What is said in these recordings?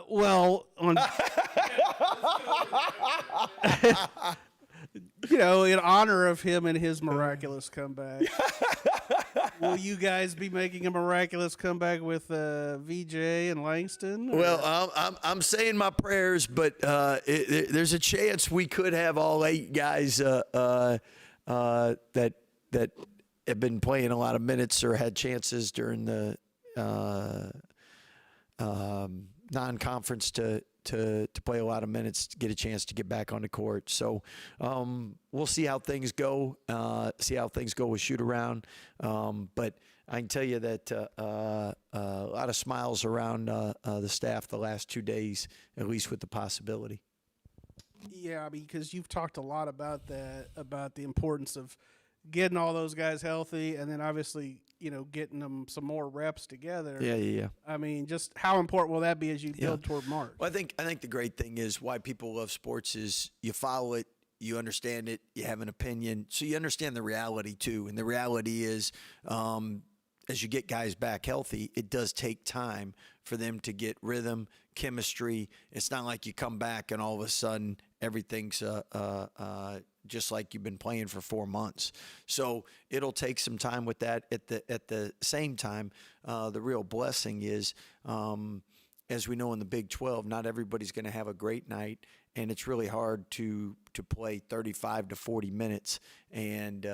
Well, on in honor of him and his miraculous comeback, will you guys be making a miraculous comeback with VJ and Langston? Or? Well, I'm saying my prayers, but there's a chance we could have all 8 guys that have been playing a lot of minutes or had chances during the non-conference to play a lot of minutes, to get a chance to get back on the court. So we'll see how things go. See how things go with shoot around. But I can tell you that a lot of smiles around the staff the last 2 days, at least with the possibility. Yeah, because you've talked a lot about that, about the importance of getting all those guys healthy, and then obviously, getting them some more reps together. Yeah. I mean, just how important will that be as you build toward March? Well, I think the great thing is why people love sports is you follow it, you understand it, you have an opinion, so you understand the reality too. And the reality is, as you get guys back healthy, it does take time for them to get rhythm, chemistry. It's not like you come back and all of a sudden everything's just like you've been playing for 4 months. So it'll take some time with that. At the same time, the real blessing is, as we know in the Big 12, not everybody's going to have a great night, and it's really hard to play 35 to 40 minutes and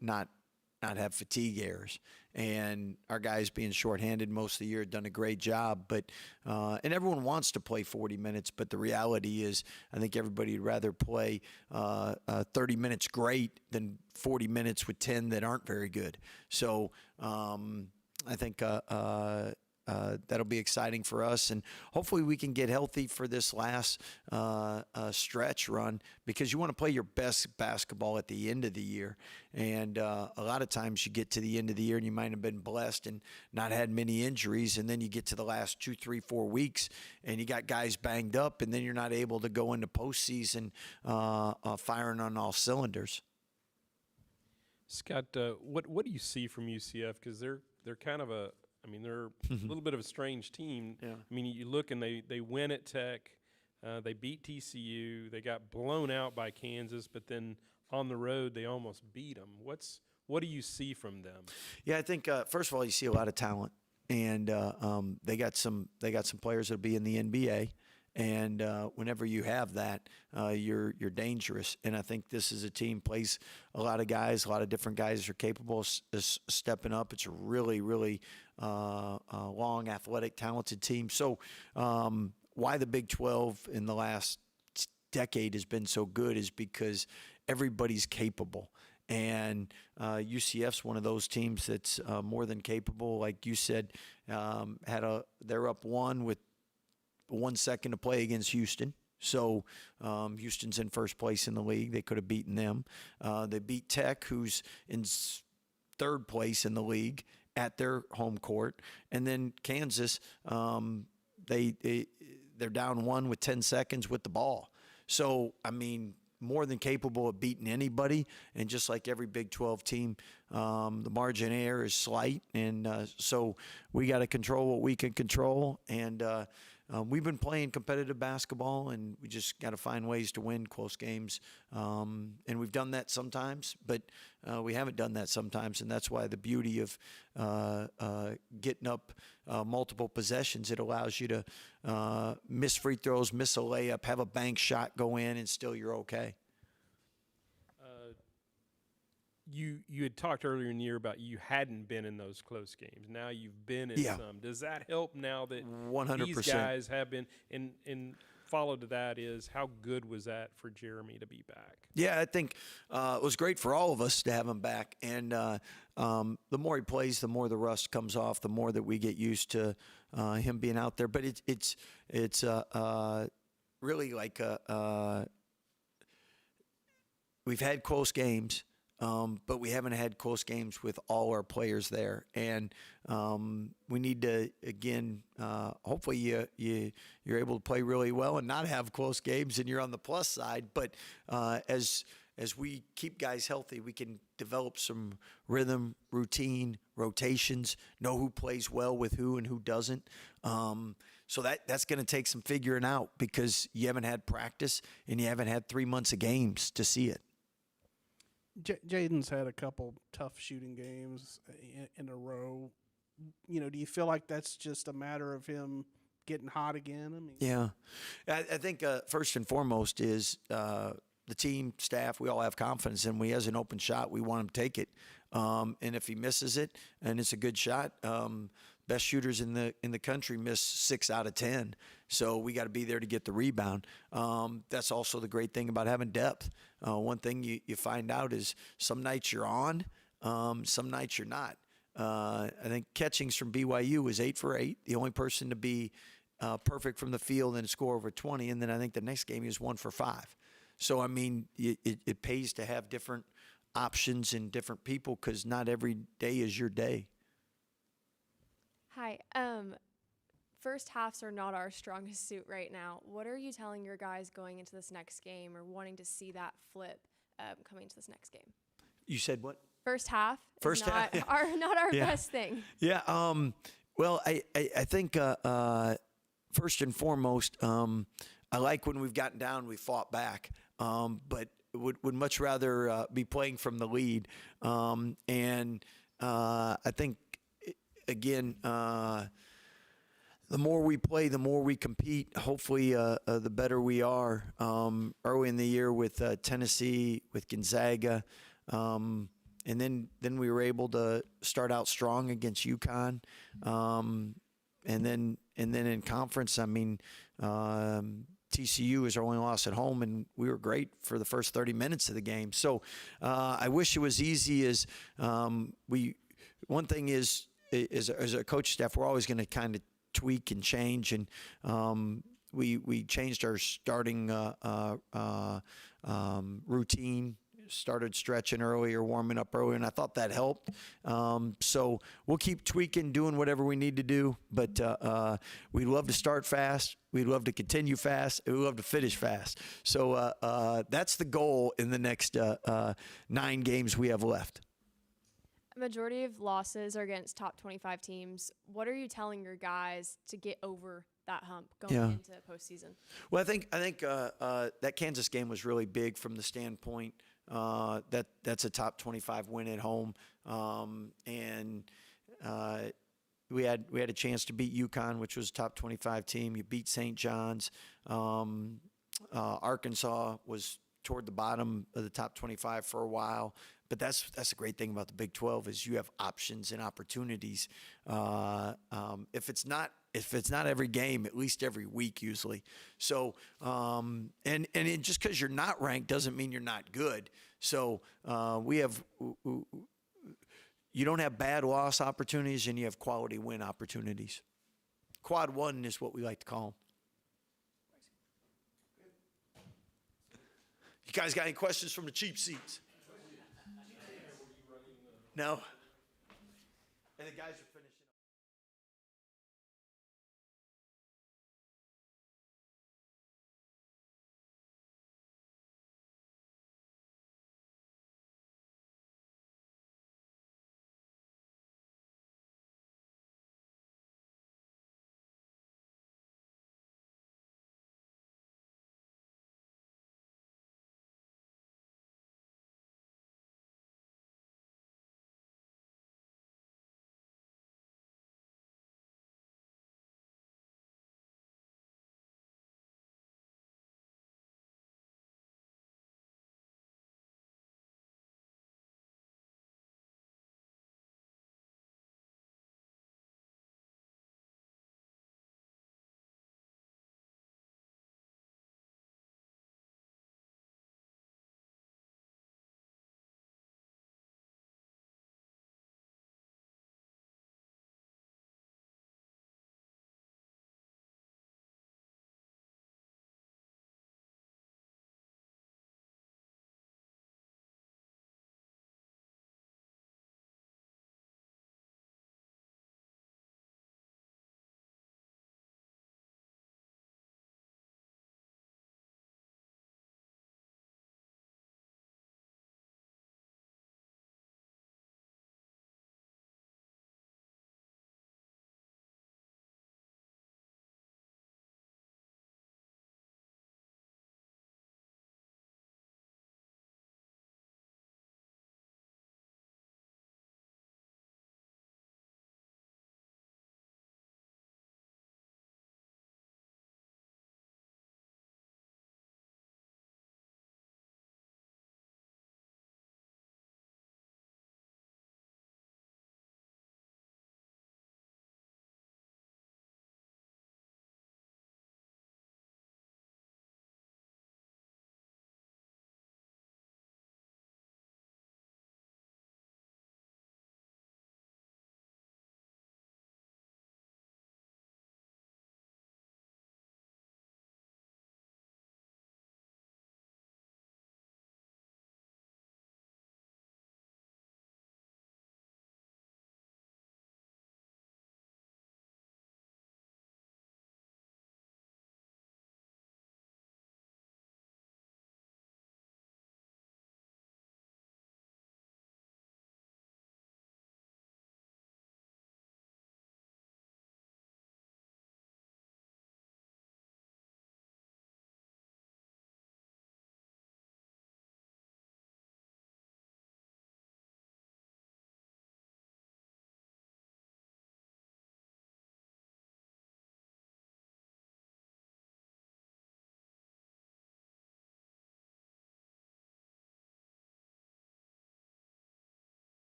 not have fatigue errors. And our guys being shorthanded most of the year have done a great job. But and everyone wants to play 40 minutes, but the reality is I think everybody would rather play 30 minutes great than 40 minutes with 10 that aren't very good. So I think that'll be exciting for us, and hopefully we can get healthy for this last stretch run, because you want to play your best basketball at the end of the year. And a lot of times you get to the end of the year and you might have been blessed and not had many injuries, and then you get to the last 2, 3, 4 weeks and you got guys banged up, and then you're not able to go into postseason firing on all cylinders. Scott, what do you see from UCF? Because they're kind of they're a little bit of a strange team. Yeah. I mean, you look and they win at Tech. They beat TCU. They got blown out by Kansas, but then on the road they almost beat them. What do you see from them? Yeah, I think first of all you see a lot of talent, and they got some players that'll be in the NBA. And whenever you have that, you're dangerous. And I think this is a team plays a lot of guys, a lot of different guys are capable of stepping up. It's a really, really long, athletic, talented team. So why the Big 12 in the last decade has been so good is because everybody's capable. And UCF's one of those teams that's more than capable. Like you said, they're up 1 with 1 second to play against Houston. So Houston's in first place in the league. They could have beaten them. They beat Tech, who's in 3rd place in the league, at their home court. And then Kansas, they're down 1 with 10 seconds with the ball. So, I mean, more than capable of beating anybody. And just like every Big 12 team, the margin of error is slight. And so we got to control what we can control. And we've been playing competitive basketball, and we just got to find ways to win close games. And we've done that sometimes, but we haven't done that sometimes. And that's why the beauty of getting up multiple possessions, it allows you to miss free throws, miss a layup, have a bank shot go in, and still you're okay. You had talked earlier in the year about you hadn't been in those close games. Now you've been in some. Does that help now that 100%. These guys have been? And follow to that is, how good was that for Jeremy to be back? Yeah, I think it was great for all of us to have him back. And the more he plays, the more the rust comes off, the more that we get used to him being out there. But it's really like we've had close games. But we haven't had close games with all our players there, and we need to again. Hopefully, you're able to play really well and not have close games, and you're on the plus side. But as we keep guys healthy, we can develop some rhythm, routine, rotations, know who plays well with who and who doesn't. So that's going to take some figuring out because you haven't had practice and you haven't had 3 months of games to see it. Jayden's had a couple tough shooting games in a row. Do you feel like that's just a matter of him getting hot again? I mean, Yeah. I think first and foremost is the team, staff, we all have confidence in him. He has an open shot. We want him to take it. And if he misses it and it's a good shot, best shooters in the country miss 6 out of 10. So we got to be there to get the rebound. That's also the great thing about having depth. One thing you find out is some nights you're on, some nights you're not. I think Catchings from BYU was 8 for 8, the only person to be perfect from the field and score over 20. And then I think the next game he was 1 for 5. So, I mean, it pays to have different options and different people because not every day is your day. Hi. First halves are not our strongest suit right now. What are you telling your guys going into this next game or wanting to see that flip coming into this next game? You said what? First half First is half, yeah. not our Yeah. best thing. Yeah. Well, I think first and foremost, I like when we've gotten down, we fought back, but would much rather be playing from the lead. And I think again, the more we play, the more we compete. Hopefully, the better we are. Early in the year with Tennessee, with Gonzaga. And then we were able to start out strong against UConn, and then in conference, I mean, TCU is our only loss at home, and we were great for the first 30 minutes of the game. So I wish it was easy as we. One thing is as a coach staff, we're always going to kind of tweak and change, and we changed our starting routine. Started stretching earlier, warming up earlier, and I thought that helped. So we'll keep tweaking, doing whatever we need to do. But we'd love to start fast. We'd love to continue fast. And we'd love to finish fast. So that's the goal in the next 9 games we have left. A majority of losses are against top 25 teams. What are you telling your guys to get over that hump going into postseason? Well, I think that Kansas game was really big from the standpoint that's a top 25 win at home, and we had a chance to beat UConn, which was a top 25 team. You beat St. John's. Arkansas was toward the bottom of the top 25 for a while. But that's the great thing about the Big 12 is you have options and opportunities. If it's not every game, at least every week usually. So just because you're not ranked doesn't mean you're not good. So you don't have bad loss opportunities and you have quality win opportunities. Quad 1 is what we like to call them. You guys got any questions from the cheap seats? No. And the guys are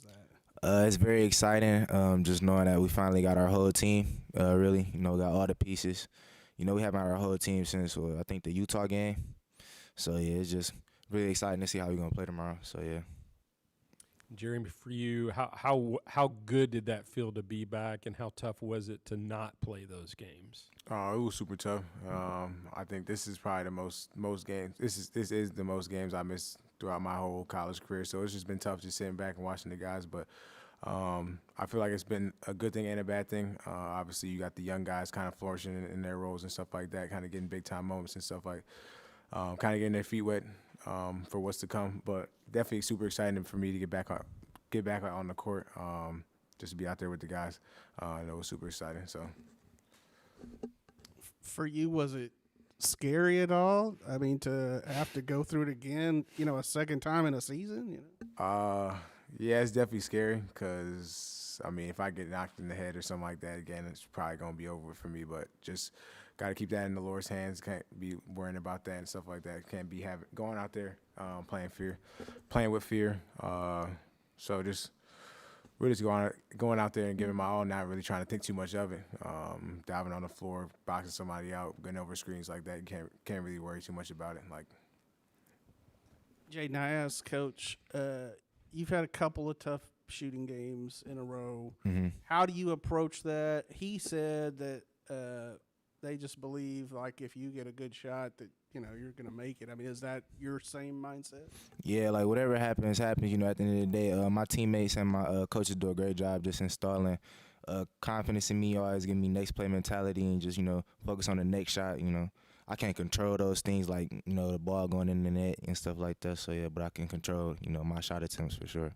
is that? It's very exciting. Just knowing that we finally got our whole team. Really, got all the pieces. We haven't had our whole team since I think the Utah game. So yeah, it's just really exciting to see how we're gonna play tomorrow. So yeah. Jeremy, for you, how good did that feel to be back, and how tough was it to not play those games? Oh, it was super tough. I think this is probably the most games. This is the most games I missed throughout my whole college career. So it's just been tough just sitting back and watching the guys. But I feel like it's been a good thing and a bad thing. Obviously, you got the young guys kind of flourishing in their roles and stuff like that, kind of getting big time moments and stuff like, kind of getting their feet wet for what's to come. But definitely super exciting for me to get back on the court, just to be out there with the guys. It was super exciting. So. For you, was it scary at all? I mean, to have to go through it again, a second time in a season? Yeah, it's definitely scary because, if I get knocked in the head or something like that again, it's probably going to be over for me. But just got to keep that in the Lord's hands. Can't be worrying about that and stuff like that. Can't be going out there playing with fear. So just really just going out there and giving my all, not really trying to think too much of it. Diving on the floor, boxing somebody out, getting over screens like that. You can't really worry too much about it. Jayden, I asked Coach, you've had a couple of tough shooting games in a row. Mm-hmm. How do you approach that? He said that they just believe, like, if you get a good shot that, you're going to make it. I mean, is that your same mindset? Yeah, like whatever happens. At the end of the day, my teammates and my coaches do a great job just installing confidence in me, always giving me next play mentality and just, focus on the next shot, I can't control those things like, the ball going in the net and stuff like that. So, yeah, but I can control, my shot attempts for sure.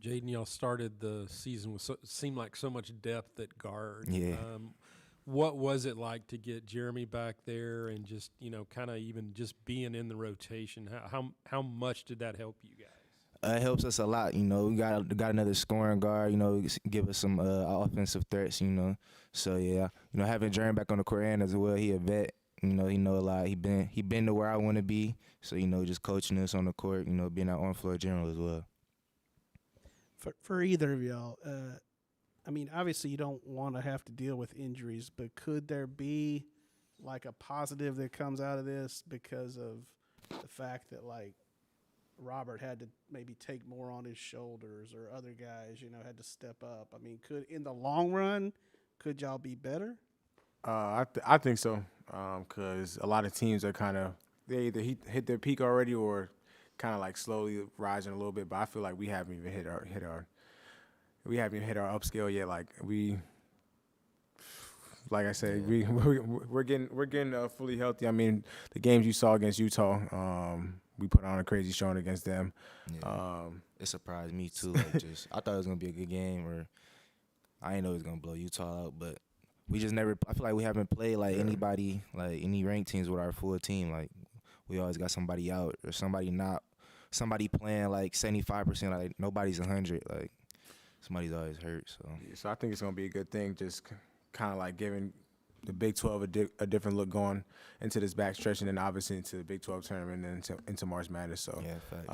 Jayden, y'all started the season with seemed like so much depth at guard. Yeah. What was it like to get Jeremy back there and just, kind of even just being in the rotation? How much did that help you guys? It helps us a lot, we got another scoring guard, give us some offensive threats, So yeah, having Jeremy back on the court and as well, he a vet, he know a lot. He been to where I want to be. So just coaching us on the court, being our on floor general as well. For either of y'all, obviously you don't want to have to deal with injuries, but could there be like a positive that comes out of this because of the fact that like Robert had to maybe take more on his shoulders or other guys, had to step up? I mean, in the long run, could y'all be better? I think so, because a lot of teams are they either hit their peak already or kind of like slowly rising a little bit. But I feel like we haven't even hit our upscale yet. Like I said, we're getting fully healthy. I mean, the games you saw against Utah, we put on a crazy showing against them. Yeah. It surprised me too. I thought it was gonna be a good game, or I didn't know it was gonna blow Utah out, but we just never. I feel like we haven't played anybody, like any ranked teams with our full team. Like we always got somebody out or somebody playing like 75%. Like nobody's 100. Like somebody's always hurt. So I think it's gonna be a good thing. Just kind of like giving the Big 12 a different look going into this back stretch, and then obviously into the Big 12 tournament and then into March Madness. So yeah, facts.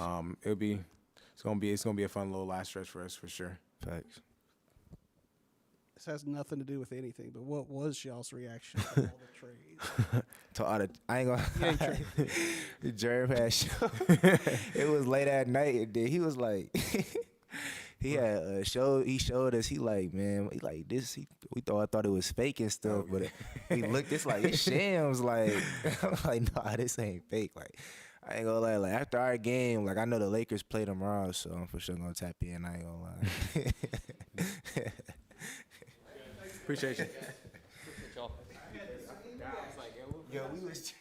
It's gonna be a fun little last stretch for us for sure. Facts. This has nothing to do with anything, but what was y'all's reaction to all the trades? I ain't gonna. The Jeremy had show. It was late at night, and then he was like, he had a show. He showed us. He like, man, he like this. I thought it was fake and stuff, but he looked. It's like it's shams. Like, I'm like, nah, this ain't fake. Like, I ain't gonna lie. Like after our game, like I know the Lakers play tomorrow, so I'm for sure gonna tap in. I ain't gonna lie. Appreciate you. Yo, we was.